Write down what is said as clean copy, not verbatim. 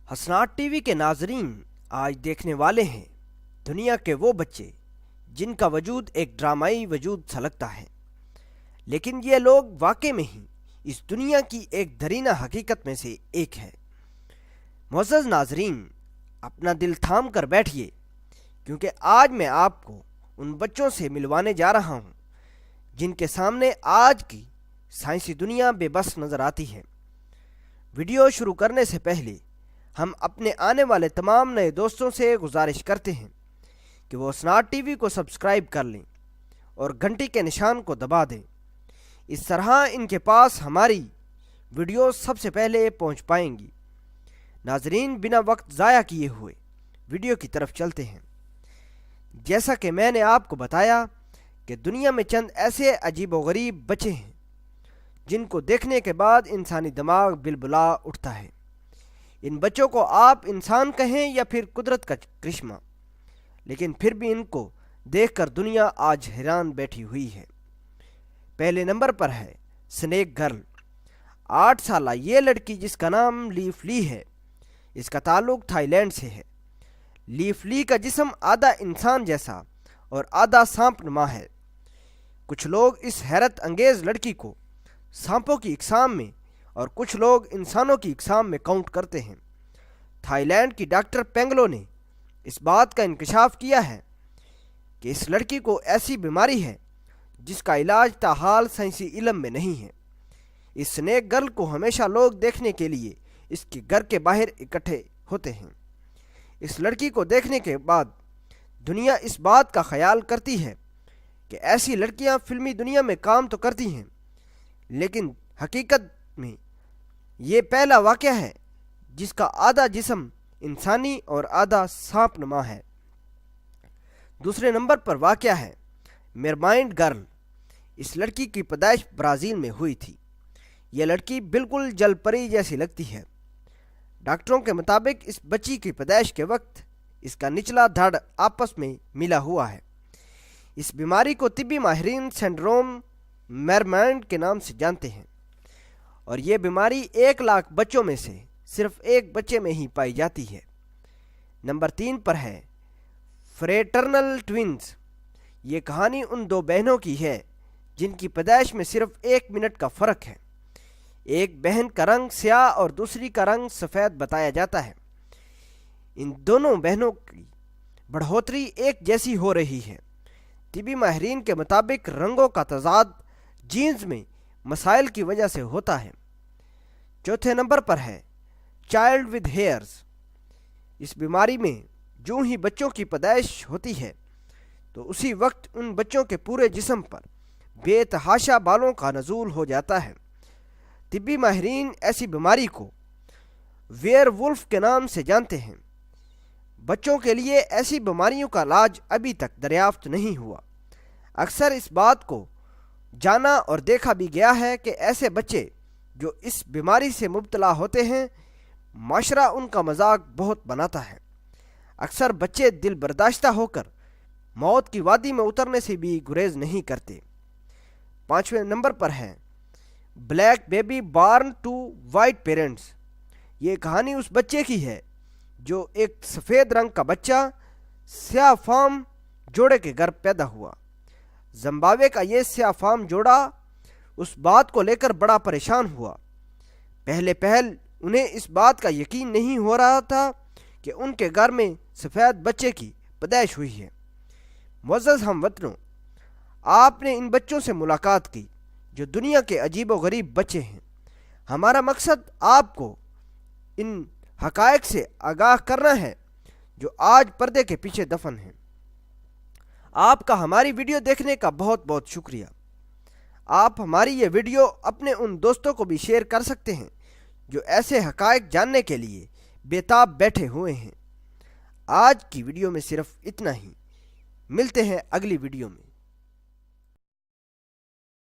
हसनात TV के नाजरीन, आज देखने वाले हैं दुनिया के वो बच्चे जिनका वजूद एक ड्रामाई वजूद सा लगता है, लेकिन ये लोग वाकई में ही इस दुनिया की एक दरीना हकीकत में से एक है। मुअज़्ज़ज़ नाजरीन, अपना दिल थाम कर बैठिए, क्योंकि आज मैं आपको उन बच्चों से मिलवाने जा रहा हूँ जिनके सामने आज की साइंसी दुनिया बेबस नज़र आती है। वीडियो शुरू करने से पहले हम अपने आने वाले तमाम नए दोस्तों से गुजारिश करते हैं कि वो हसनात टीवी को सब्सक्राइब कर लें और घंटी के निशान को दबा दें। इस तरह इनके पास हमारी वीडियो सबसे पहले पहुंच पाएंगी। नाजरीन, बिना वक्त ज़ाया किए हुए वीडियो की तरफ चलते हैं। जैसा कि मैंने आपको बताया कि दुनिया में चंद ऐसे अजीब व गरीब बच्चे हैं जिनको देखने के बाद इंसानी दिमाग बिलबुला उठता है। इन बच्चों को आप इंसान कहें या फिर कुदरत का करिश्मा, लेकिन फिर भी इनको देखकर दुनिया आज हैरान बैठी हुई है। पहले नंबर पर है स्नेक गर्ल। 8 साल ये लड़की, जिसका नाम लीफ ली है, इसका ताल्लुक थाईलैंड से है। लीफ ली का जिस्म आधा इंसान जैसा और आधा सांप नुमा है। कुछ लोग इस हैरत अंगेज लड़की को सांपों की इकसाम में और कुछ लोग इंसानों की इकसाम में काउंट करते हैं। थाईलैंड की डॉक्टर पेंगलो ने इस बात का इंकशाफ किया है कि इस लड़की को ऐसी बीमारी है जिसका इलाज ताहाल साइंसी इल्म में नहीं है। इस स्नेक गर्ल को हमेशा लोग देखने के लिए इसके घर के बाहर इकट्ठे होते हैं। इस लड़की को देखने के बाद दुनिया इस बात का ख्याल करती है कि ऐसी लड़कियां फिल्मी दुनिया में काम तो करती हैं, लेकिन हकीकत में ये पहला वाक़या है जिसका आधा जिस्म इंसानी और आधा सांप नुमा है। दूसरे नंबर पर वाक़या है मेरमाइंड गर्ल। इस लड़की की पैदाइश ब्राज़ील में हुई थी। यह लड़की बिल्कुल जलपरी जैसी लगती है। डॉक्टरों के मुताबिक इस बच्ची की पैदाइश के वक्त इसका निचला धड़ आपस में मिला हुआ है। इस बीमारी को तिब्बी माहिरीन सिंड्रोम मेरमाइंड के नाम से जानते हैं और ये बीमारी 1 लाख बच्चों में से सिर्फ एक बच्चे में ही पाई जाती है। नंबर 3 पर है फ्रेटर्नल ट्विंस। ये कहानी उन 2 बहनों की है जिनकी पैदाइश में सिर्फ 1 मिनट का फ़र्क है। एक बहन का रंग स्याह और दूसरी का रंग सफ़ेद बताया जाता है। इन दोनों बहनों की बढ़ोतरी एक जैसी हो रही है। तिब्बी माहिरीन के मुताबिक रंगों का तजाद जीन्स में मसाइल की वजह से होता है। चौथे नंबर पर है चाइल्ड विद हेयर्स। इस बीमारी में जो ही बच्चों की पैदाइश होती है तो उसी वक्त उन बच्चों के पूरे जिस्म पर बेतहाशा बालों का नज़ूल हो जाता है। तिब्बी माहिरीन ऐसी बीमारी को वेयरवुल्फ के नाम से जानते हैं। बच्चों के लिए ऐसी बीमारियों का इलाज अभी तक दरियाफ्त नहीं हुआ। अक्सर इस बात को जाना और देखा भी गया है कि ऐसे बच्चे जो इस बीमारी से मुब्तला होते हैं, माशरा उनका मजाक बहुत बनाता है। अक्सर बच्चे दिल बर्दाश्ता होकर मौत की वादी में उतरने से भी गुरेज नहीं करते। 5वें नंबर पर है black baby born to white parents. ये कहानी उस बच्चे की है जो एक सफ़ेद रंग का बच्चा स्याह फार्म जोड़े के घर पैदा हुआ। जिम्बाब्वे का ये स्याह फार्म जोड़ा उस बात को लेकर बड़ा परेशान हुआ। पहल उन्हें इस बात का यकीन नहीं हो रहा था कि उनके घर में सफ़ेद बच्चे की पैदाइश हुई है। मुअज़्ज़ज़ हमवतनों, आपने इन बच्चों से मुलाकात की जो दुनिया के अजीब व गरीब बच्चे हैं। हमारा मकसद आपको इन हक़ाइक़ से आगाह करना है जो आज पर्दे के पीछे दफन हैं। आपका हमारी वीडियो देखने का बहुत बहुत शुक्रिया। आप हमारी ये वीडियो अपने उन दोस्तों को भी शेयर कर सकते हैं जो ऐसे हक़ाइक़ जानने के लिए बेताब बैठे हुए हैं। आज की वीडियो में सिर्फ इतना ही। मिलते हैं अगली वीडियो में।